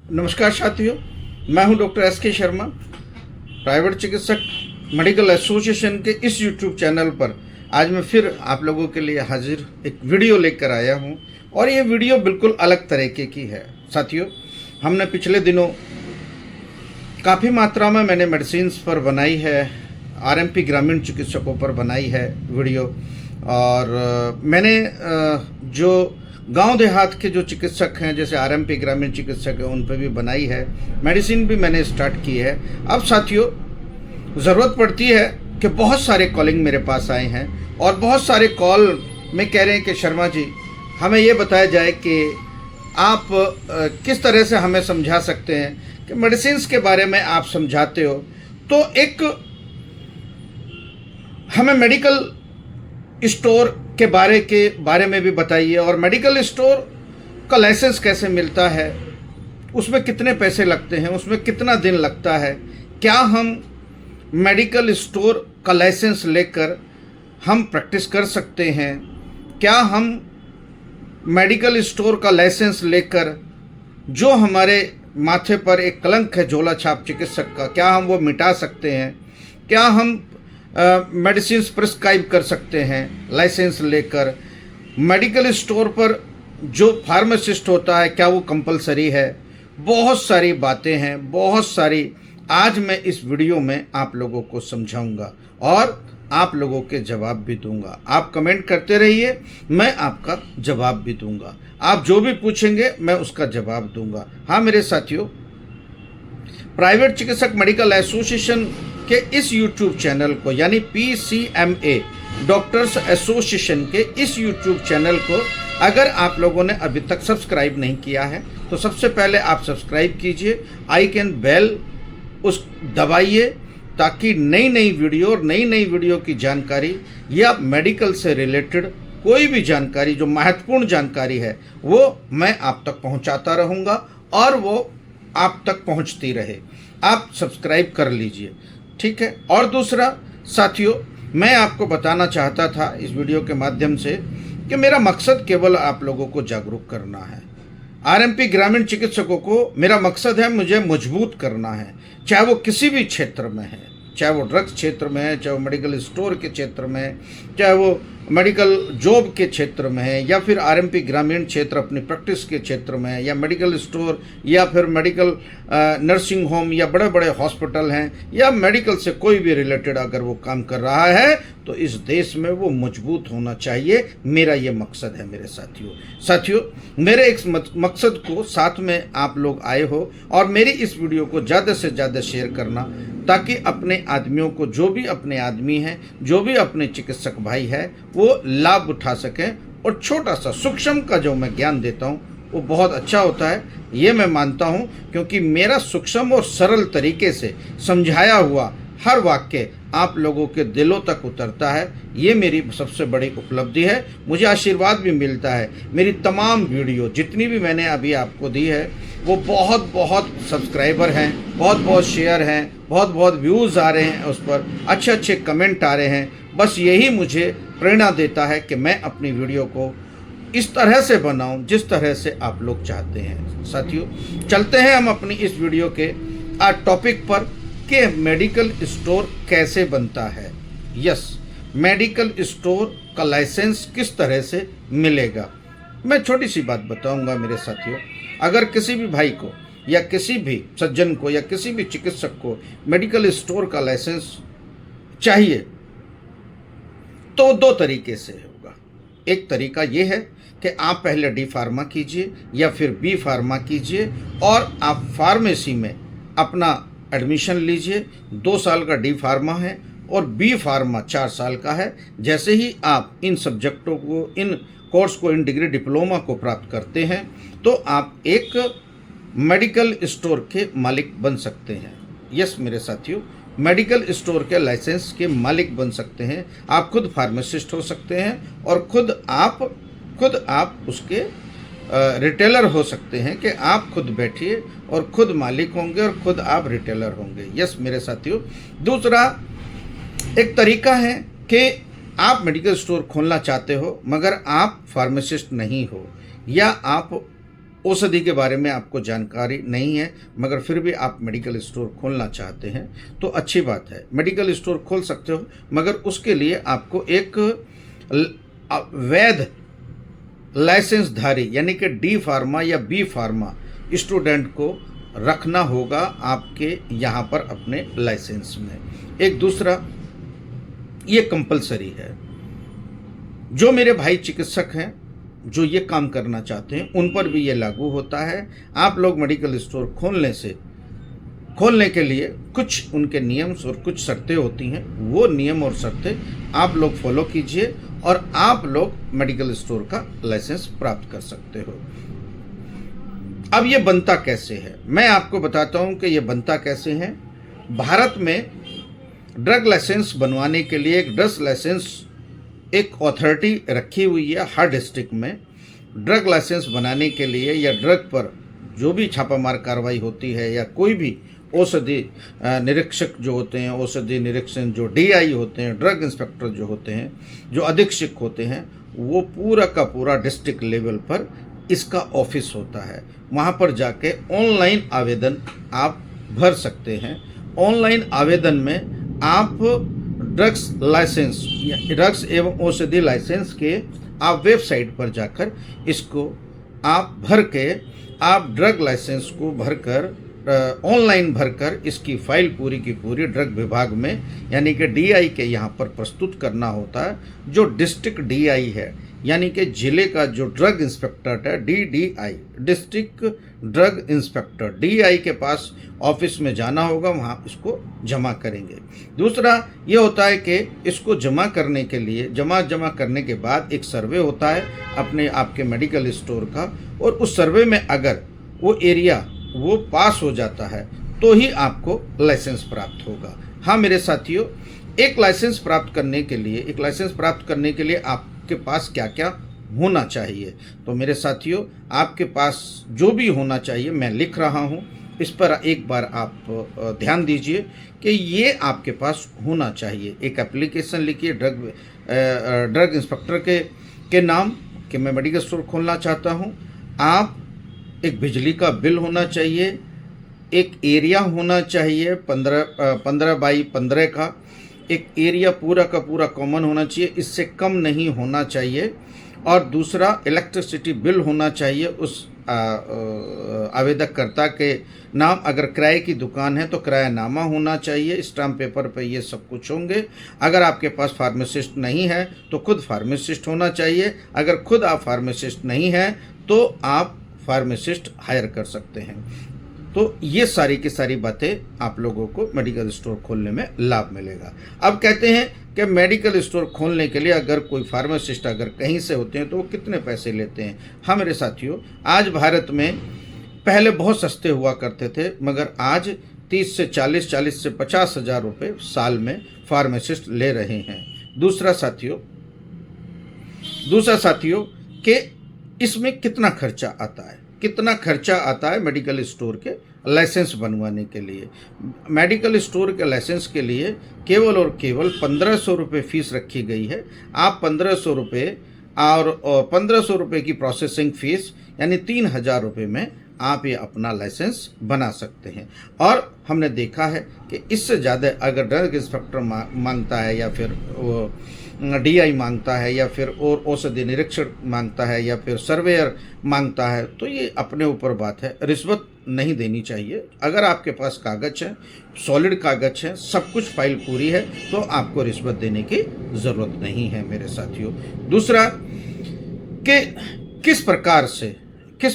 नमस्कार साथियों, मैं हूं डॉक्टर एस.के. शर्मा। प्राइवेट चिकित्सक मेडिकल एसोसिएशन के इस यूट्यूब चैनल पर आज मैं फिर आप लोगों के लिए हाजिर एक वीडियो लेकर आया हूं और ये वीडियो बिल्कुल अलग तरीके की है। साथियों, हमने पिछले दिनों काफ़ी मात्रा में मैंने मेडिसिन्स पर बनाई है, आरएमपी ग्रामीण चिकित्सकों पर बनाई है वीडियो। और मैंने जो गांव देहात के जो चिकित्सक हैं, जैसे आरएमपी ग्रामीण चिकित्सक हैं, उन पर भी बनाई है। मेडिसिन भी मैंने स्टार्ट की है। अब साथियों, ज़रूरत पड़ती है कि बहुत सारे कॉलिंग मेरे पास आए हैं और बहुत सारे कॉल में कह रहे हैं कि शर्मा जी, हमें ये बताया जाए कि आप किस तरह से हमें समझा सकते हैं कि मेडिसिन्स के बारे में आप समझाते हो, तो एक हमें मेडिकल स्टोर के बारे में भी बताइए, और मेडिकल स्टोर का लाइसेंस कैसे मिलता है, उसमें कितने पैसे लगते हैं, उसमें कितना दिन लगता है, क्या हम मेडिकल स्टोर का लाइसेंस लेकर हम प्रैक्टिस कर सकते हैं, क्या हम मेडिकल स्टोर का लाइसेंस लेकर जो हमारे माथे पर एक कलंक है झोला छाप चिकित्सक का, क्या हम वो मिटा सकते हैं, क्या हम मेडिसिन प्रिस्क्राइब कर सकते हैं लाइसेंस लेकर, मेडिकल स्टोर पर जो फार्मासिस्ट होता है क्या वो कंपलसरी है। बहुत सारी बातें हैं, बहुत सारी आज मैं इस वीडियो में आप लोगों को समझाऊंगा और आप लोगों के जवाब भी दूंगा। आप कमेंट करते रहिए, मैं आपका जवाब भी दूंगा। आप जो भी पूछेंगे मैं उसका जवाब दूंगा। हाँ मेरे साथियों, प्राइवेट चिकित्सक मेडिकल एसोसिएशन के इस यूट्यूब चैनल को, यानी PCMA डॉक्टर्स एसोसिएशन के इस यूट्यूब चैनल को अगर आप लोगों ने अभी तक सब्सक्राइब नहीं किया है तो सबसे पहले आप सब्सक्राइब कीजिए, आइकन बेल उस दबाइए, ताकि नई नई वीडियो और नई नई वीडियो की जानकारी या मेडिकल से रिलेटेड कोई भी जानकारी जो महत्वपूर्ण जानकारी है वो मैं आप तक पहुंचाता रहूंगा और वो आप तक पहुंचती रहे। आप सब्सक्राइब कर लीजिए, ठीक है। और दूसरा साथियों, मैं आपको बताना चाहता था इस वीडियो के माध्यम से कि मेरा मकसद केवल आप लोगों को जागरूक करना है। आरएमपी ग्रामीण चिकित्सकों को मेरा मकसद है, मुझे मजबूत करना है, चाहे वो किसी भी क्षेत्र में है, चाहे वो ड्रग्स क्षेत्र में है, चाहे वो मेडिकल स्टोर के क्षेत्र में है, चाहे वो मेडिकल जॉब के क्षेत्र में है, या फिर आरएमपी ग्रामीण क्षेत्र अपनी प्रैक्टिस के क्षेत्र में है, या मेडिकल स्टोर, या फिर मेडिकल नर्सिंग होम, या बड़े बड़े हॉस्पिटल हैं, या मेडिकल से कोई भी रिलेटेड अगर वो काम कर रहा है तो इस देश में वो मजबूत होना चाहिए। मेरा ये मकसद है मेरे साथियों। मेरे एक मकसद को साथ में आप लोग आए हो और मेरी इस वीडियो को ज़्यादा से ज़्यादा शेयर करना, ताकि अपने आदमियों को, जो भी अपने आदमी हैं, जो भी अपने चिकित्सक भाई है, वो लाभ उठा सकें। और छोटा सा सूक्ष्म का जो मैं ज्ञान देता हूँ वो बहुत अच्छा होता है, ये मैं मानता हूँ, क्योंकि मेरा सूक्ष्म और सरल तरीके से समझाया हुआ हर वाक्य आप लोगों के दिलों तक उतरता है। ये मेरी सबसे बड़ी उपलब्धि है। मुझे आशीर्वाद भी मिलता है। मेरी तमाम वीडियो जितनी भी मैंने अभी आपको दी है वो बहुत बहुत सब्सक्राइबर हैं, बहुत बहुत शेयर हैं, बहुत बहुत व्यूज़ आ रहे हैं, उस पर अच्छे अच्छे कमेंट आ रहे हैं। बस यही मुझे प्रेरणा देता है कि मैं अपनी वीडियो को इस तरह से बनाऊं जिस तरह से आप लोग चाहते हैं। साथियों, चलते हैं हम अपनी इस वीडियो के आज टॉपिक पर कि मेडिकल स्टोर कैसे बनता है। यस, मेडिकल स्टोर का लाइसेंस किस तरह से मिलेगा। मैं छोटी सी बात बताऊंगा मेरे साथियों। अगर किसी भी भाई को या किसी भी सज्जन को या किसी भी चिकित्सक को मेडिकल स्टोर का लाइसेंस चाहिए तो दो तरीके से होगा। एक तरीका ये है कि आप पहले डी फार्मा कीजिए या फिर बी फार्मा कीजिए और आप फार्मेसी में अपना एडमिशन लीजिए। 2 साल का डी फार्मा है और बी फार्मा 4 साल का है। जैसे ही आप इन सब्जेक्टों को, इन कोर्स को, इन डिग्री डिप्लोमा को प्राप्त करते हैं तो आप एक मेडिकल स्टोर के मालिक बन सकते हैं। यस मेरे साथियों, मेडिकल स्टोर के लाइसेंस के मालिक बन सकते हैं। आप खुद फार्मासिस्ट हो सकते हैं और खुद आप उसके रिटेलर हो सकते हैं कि आप खुद बैठिए और खुद मालिक होंगे और खुद आप रिटेलर होंगे। यस मेरे साथियों, दूसरा एक तरीका है कि आप मेडिकल स्टोर खोलना चाहते हो मगर आप फार्मासिस्ट नहीं हो, या आप औषधि के बारे में आपको जानकारी नहीं है, मगर फिर भी आप मेडिकल स्टोर खोलना चाहते हैं तो अच्छी बात है, मेडिकल स्टोर खोल सकते हो। मगर उसके लिए आपको एक वैध लाइसेंसधारी यानी कि डी फार्मा या बी फार्मा स्टूडेंट को रखना होगा आपके यहाँ पर अपने लाइसेंस में। एक दूसरा, ये कंपलसरी है। जो मेरे भाई चिकित्सक हैं जो ये काम करना चाहते हैं उन पर भी ये लागू होता है। आप लोग मेडिकल स्टोर खोलने के लिए कुछ उनके नियम और कुछ शर्तें होती हैं, वो नियम और शर्तें आप लोग फॉलो कीजिए और आप लोग मेडिकल स्टोर का लाइसेंस प्राप्त कर सकते हो। अब ये बनता कैसे है, मैं आपको बताता हूँ कि ये बनता कैसे है। भारत में ड्रग लाइसेंस बनवाने के लिए एक ड्रग लाइसेंस एक अथॉरिटी रखी हुई है। हर डिस्ट्रिक्ट में ड्रग लाइसेंस बनाने के लिए या ड्रग पर जो भी छापामार कार्रवाई होती है या कोई भी औषधि निरीक्षक जो होते हैं, औषधि निरीक्षण जो डीआई होते हैं, ड्रग इंस्पेक्टर जो होते हैं, जो अधीक्षक होते हैं, वो पूरा का पूरा डिस्ट्रिक्ट लेवल पर इसका ऑफिस होता है। वहाँ पर जाके ऑनलाइन आवेदन आप भर सकते हैं। ऑनलाइन आवेदन में आप ड्रग्स लाइसेंस या ड्रग्स एवं औषधि लाइसेंस के आप वेबसाइट पर जाकर इसको आप भर के आप ड्रग लाइसेंस को भरकर ऑनलाइन भरकर इसकी फाइल पूरी की पूरी ड्रग विभाग में यानी कि डीआई के यहाँ पर प्रस्तुत करना होता है। जो डिस्ट्रिक्ट डीआई है यानी कि जिले का जो ड्रग इंस्पेक्टर है, डीडीआई डिस्ट्रिक्ट ड्रग इंस्पेक्टर डीआई के पास ऑफिस में जाना होगा, वहाँ इसको जमा करेंगे। दूसरा ये होता है कि इसको जमा करने के लिए जमा करने के बाद एक सर्वे होता है अपने आपके मेडिकल स्टोर का, और उस सर्वे में अगर वो एरिया वो पास हो जाता है तो ही आपको लाइसेंस प्राप्त होगा। हाँ मेरे साथियों, एक लाइसेंस प्राप्त करने के लिए आपके पास क्या क्या होना चाहिए, तो मेरे साथियों आपके पास जो भी होना चाहिए मैं लिख रहा हूँ, इस पर एक बार आप ध्यान दीजिए कि ये आपके पास होना चाहिए। एक एप्लीकेशन लिखिए ड्रग इंस्पेक्टर के नाम कि मैं मेडिकल स्टोर खोलना चाहता हूँ। आप एक बिजली का बिल होना चाहिए, एक एरिया होना चाहिए 15 बाई 15 का, एक एरिया पूरा का पूरा कॉमन होना चाहिए, इससे कम नहीं होना चाहिए। और दूसरा इलेक्ट्रिसिटी बिल होना चाहिए उस आवेदककर्ता के नाम। अगर किराए की दुकान है तो किरायानामा होना चाहिए, स्टाम्प पेपर पे ये सब कुछ होंगे। अगर आपके पास फार्मासिस्ट नहीं है तो खुद फार्मासिस्ट होना चाहिए। अगर खुद आप फार्मासिस्ट नहीं हैं तो आप फार्मासिस्ट हायर कर सकते हैं। तो ये सारी की सारी बातें आप लोगों को मेडिकल स्टोर खोलने में लाभ मिलेगा। अब कहते हैं कि मेडिकल स्टोर खोलने के लिए अगर कोई फार्मासिस्ट अगर कहीं से होते हैं तो वो कितने पैसे लेते हैं। हाँ मेरे साथियों, आज भारत में पहले बहुत सस्ते हुआ करते थे, मगर आज 30 से 40 से 50 हज़ार रुपये साल में फार्मासिस्ट ले रहे हैं। दूसरा साथियों कि इसमें कितना खर्चा आता है मेडिकल स्टोर के लाइसेंस बनवाने के लिए। मेडिकल स्टोर के लाइसेंस के लिए केवल और केवल 1500 रुपये फीस रखी गई है। आप 1500 रुपये और 1500 रुपये की प्रोसेसिंग फ़ीस यानी 3000 रुपये में आप ये अपना लाइसेंस बना सकते हैं। और हमने देखा है कि इससे ज़्यादा अगर ड्रग इंस्पेक्टर मांगता है या फिर वो डीआई मांगता है या फिर और औषधि निरीक्षक मांगता है या फिर सर्वेयर मांगता है, तो ये अपने ऊपर बात है। रिश्वत नहीं देनी चाहिए। अगर आपके पास कागज़ है, सॉलिड कागज़ है, सब कुछ फाइल पूरी है, तो आपको रिश्वत देने की ज़रूरत नहीं है मेरे साथियों। दूसरा कि किस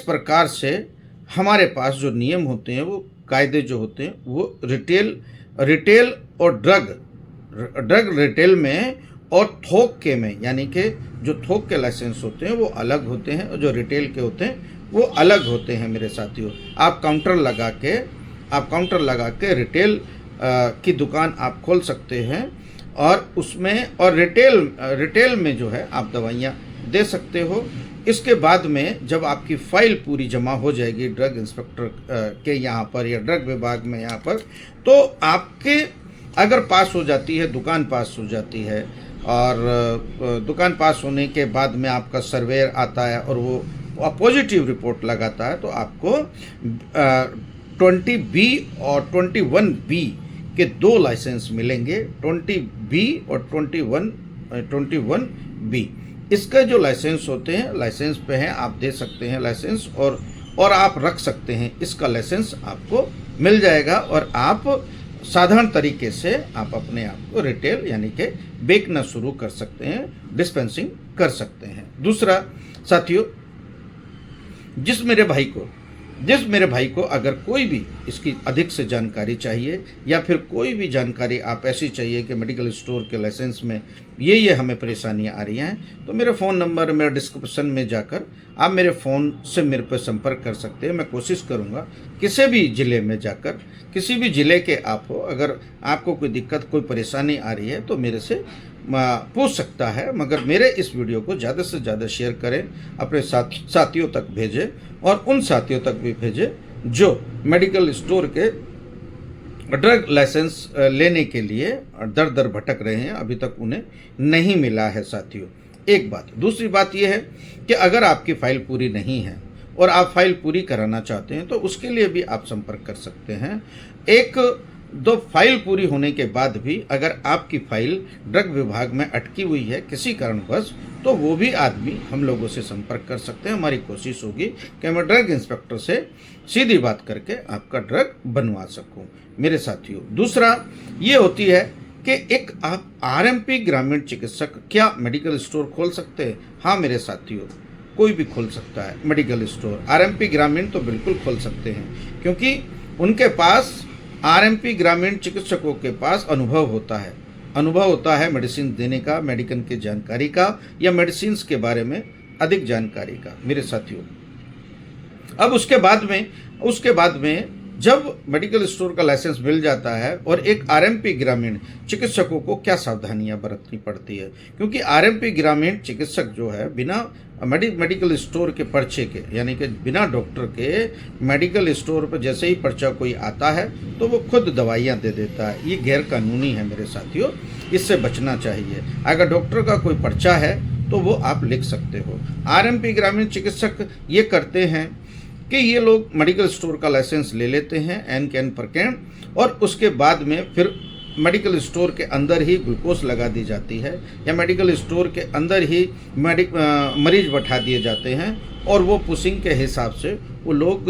प्रकार से हमारे पास जो नियम होते हैं, वो कायदे जो होते हैं, वो रिटेल और ड्रग रिटेल में और थोक के में, यानी कि जो थोक के लाइसेंस होते हैं वो अलग होते हैं और जो रिटेल के होते हैं वो अलग होते हैं मेरे साथियों। आप काउंटर लगा के रिटेल की दुकान आप खोल सकते हैं और उसमें और रिटेल में जो है आप दवाइयाँ दे सकते हो। इसके बाद में जब आपकी फाइल पूरी जमा हो जाएगी ड्रग इंस्पेक्टर के यहाँ पर या ड्रग विभाग में यहाँ पर, तो आपके अगर पास हो जाती है, दुकान पास हो जाती है, और दुकान पास होने के बाद में आपका सर्वेयर आता है और वो पॉजिटिव रिपोर्ट लगाता है तो आपको 20B और 21B के 2 लाइसेंस मिलेंगे। 20B और 21B इसका जो लाइसेंस होते हैं, लाइसेंस पे हैं, आप दे सकते हैं लाइसेंस और आप रख सकते हैं। इसका लाइसेंस आपको मिल जाएगा और आप साधारण तरीके से आप अपने आप को रिटेल यानी कि बेचना शुरू कर सकते हैं, डिस्पेंसिंग कर सकते हैं। दूसरा साथियों, जिस मेरे भाई को अगर कोई भी इसकी अधिक से जानकारी चाहिए या फिर कोई भी जानकारी आप ऐसी चाहिए कि मेडिकल स्टोर के लाइसेंस में ये हमें परेशानियां आ रही हैं, तो मेरे फ़ोन नंबर मेरे डिस्क्रिप्शन में जाकर आप मेरे फ़ोन से मेरे पर संपर्क कर सकते हैं। मैं कोशिश करूंगा किसी भी ज़िले में जाकर, किसी भी ज़िले के आप हो, अगर आपको कोई दिक्कत कोई परेशानी आ रही है तो मेरे से पूछ सकता है। मगर मेरे इस वीडियो को ज़्यादा से ज़्यादा शेयर करें, अपने साथियों तक भेजें और उन साथियों तक भी भेजें जो मेडिकल स्टोर के ड्रग लाइसेंस लेने के लिए दर दर भटक रहे हैं, अभी तक उन्हें नहीं मिला है साथियों। एक बात। दूसरी बात यह है कि अगर आपकी फ़ाइल पूरी नहीं है और आप फाइल पूरी कराना चाहते हैं तो उसके लिए भी आप संपर्क कर सकते हैं। 1-2 फाइल पूरी होने के बाद भी अगर आपकी फाइल ड्रग विभाग में अटकी हुई है किसी कारणवश, तो वो भी आदमी हम लोगों से संपर्क कर सकते हैं। हमारी कोशिश होगी कि मैं ड्रग इंस्पेक्टर से सीधी बात करके आपका ड्रग बनवा सकूं मेरे साथियों। दूसरा ये होती है कि एक आप आरएमपी ग्रामीण चिकित्सक क्या मेडिकल स्टोर खोल सकते हैं? हाँ मेरे साथियों, कोई भी खोल सकता है मेडिकल स्टोर। आरएमपी ग्रामीण तो बिल्कुल खोल सकते हैं, क्योंकि उनके पास आरएमपी ग्रामीण चिकित्सकों के पास अनुभव होता है मेडिसिन देने का, मेडिकल की जानकारी का या मेडिसिन के बारे में अधिक जानकारी का मेरे साथियों। अब उसके बाद में जब मेडिकल स्टोर का लाइसेंस मिल जाता है और एक आरएमपी ग्रामीण चिकित्सकों को क्या सावधानियां बरतनी पड़ती है, क्योंकि आरएमपी ग्रामीण चिकित्सक जो है बिना मेडिकल स्टोर के पर्चे के, यानी कि बिना डॉक्टर के मेडिकल स्टोर पर जैसे ही पर्चा कोई आता है तो वो खुद दवाइयां दे देता है। ये गैर कानूनी है मेरे साथियों, इससे बचना चाहिए। अगर डॉक्टर का कोई पर्चा है तो वो आप लिख सकते हो। आरएमपी ग्रामीण चिकित्सक ये करते हैं कि ये लोग मेडिकल स्टोर का लाइसेंस ले लेते हैं एन कैन पर कैन, और उसके बाद में फिर मेडिकल स्टोर के अंदर ही ग्लूकोज लगा दी जाती है या मेडिकल स्टोर के अंदर ही मरीज बैठा दिए जाते हैं और वो पुशिंग के हिसाब से वो लोग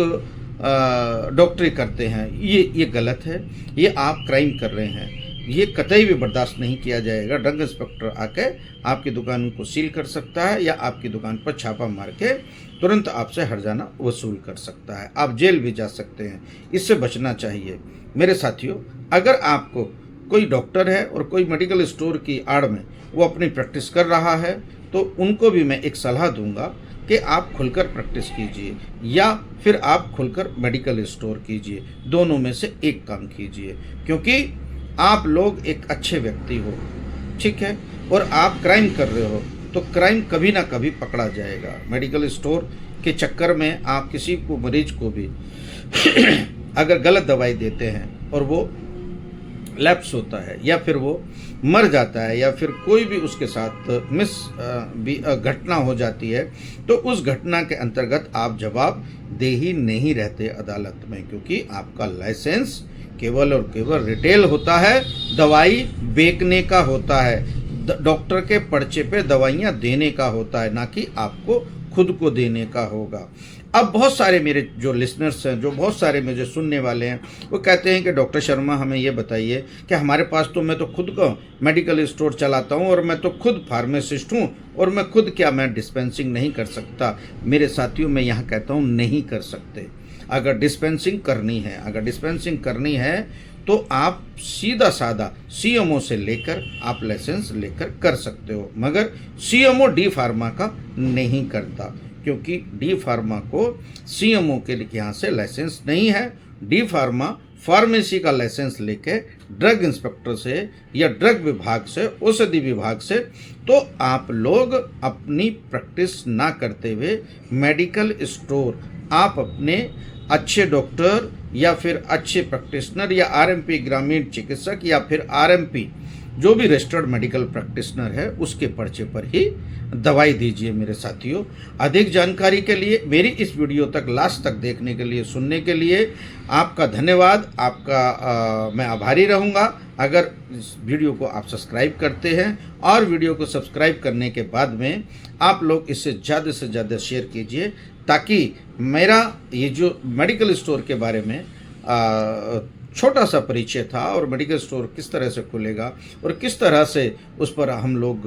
डॉक्टरी करते हैं। ये गलत है, ये आप क्राइम कर रहे हैं, ये कतई भी बर्दाश्त नहीं किया जाएगा। ड्रग इंस्पेक्टर आके आपकी दुकान को सील कर सकता है या आपकी दुकान पर छापा मार के तुरंत आपसे हर्जाना वसूल कर सकता है, आप जेल भी जा सकते हैं। इससे बचना चाहिए मेरे साथियों। अगर आपको कोई डॉक्टर है और कोई मेडिकल स्टोर की आड़ में वो अपनी प्रैक्टिस कर रहा है तो उनको भी मैं एक सलाह दूंगा कि आप खुलकर प्रैक्टिस कीजिए या फिर आप खुलकर मेडिकल स्टोर कीजिए, दोनों में से एक काम कीजिए, क्योंकि आप लोग एक अच्छे व्यक्ति हो, ठीक है, और आप क्राइम कर रहे हो तो क्राइम कभी ना कभी पकड़ा जाएगा। मेडिकल स्टोर के चक्कर में आप किसी को, मरीज को भी अगर गलत दवाई देते हैं और वो लैप्स होता है या फिर वो मर जाता है या फिर कोई भी उसके साथ घटना हो जाती है, तो उस घटना के अंतर्गत आप जवाब दे ही नहीं रहते अदालत में, क्योंकि आपका लाइसेंस केवल और केवल रिटेल होता है, दवाई बेचने का होता है, डॉक्टर के पर्चे पे दवाइयाँ देने का होता है, ना कि आपको खुद को देने का होगा। अब बहुत सारे मेरे जो लिसनर्स हैं, जो बहुत सारे मुझे सुनने वाले हैं, वो कहते हैं कि डॉक्टर शर्मा हमें ये बताइए कि हमारे पास तो मैं तो खुद का मेडिकल स्टोर चलाता हूँ और मैं तो खुद फार्मासिस्ट हूँ और मैं खुद क्या मैं डिस्पेंसिंग नहीं कर सकता। मेरे साथियों, मैं यहाँ कहता हूँ नहीं कर सकते। अगर डिस्पेंसिंग करनी है तो आप सीधा साधा सीएमओ से लेकर आप लाइसेंस लेकर कर सकते हो, मगर सीएमओ डी फार्मा का नहीं करता, क्योंकि डी फार्मा को सीएमओ के लिए यहाँ से लाइसेंस नहीं है। डी फार्मा फार्मेसी का लाइसेंस लेके ड्रग इंस्पेक्टर से या ड्रग विभाग से, औषधि विभाग से, तो आप लोग अपनी प्रैक्टिस ना करते हुए मेडिकल स्टोर आप अपने अच्छे डॉक्टर या फिर अच्छे प्रैक्टिशनर या आरएमपी ग्रामीण चिकित्सक या फिर आरएमपी जो भी रजिस्टर्ड मेडिकल प्रैक्टिशनर है उसके पर्चे पर ही दवाई दीजिए मेरे साथियों। अधिक जानकारी के लिए मेरी इस वीडियो तक लास्ट तक देखने के लिए, सुनने के लिए आपका धन्यवाद। आपका मैं आभारी रहूँगा अगर इस वीडियो को आप सब्सक्राइब करते हैं, और वीडियो को सब्सक्राइब करने के बाद में आप लोग इसे ज़्यादा से ज़्यादा शेयर कीजिए, ताकि मेरा ये जो मेडिकल स्टोर के बारे में छोटा सा परिचय था, और मेडिकल स्टोर किस तरह से खुलेगा और किस तरह से उस पर हम लोग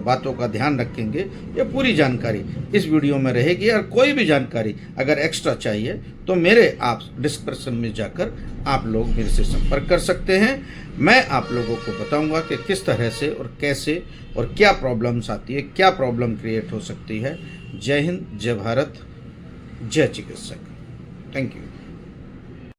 बातों का ध्यान रखेंगे, ये पूरी जानकारी इस वीडियो में रहेगी। और कोई भी जानकारी अगर एक्स्ट्रा चाहिए तो मेरे आप डिस्क्रिप्शन में जाकर आप लोग मेरे से संपर्क कर सकते हैं। मैं आप लोगों को बताऊंगा कि किस तरह से और कैसे और क्या प्रॉब्लम्स आती है, क्या प्रॉब्लम क्रिएट हो सकती है। जय हिंद, जय भारत, जय चिकित्सक। Thank you.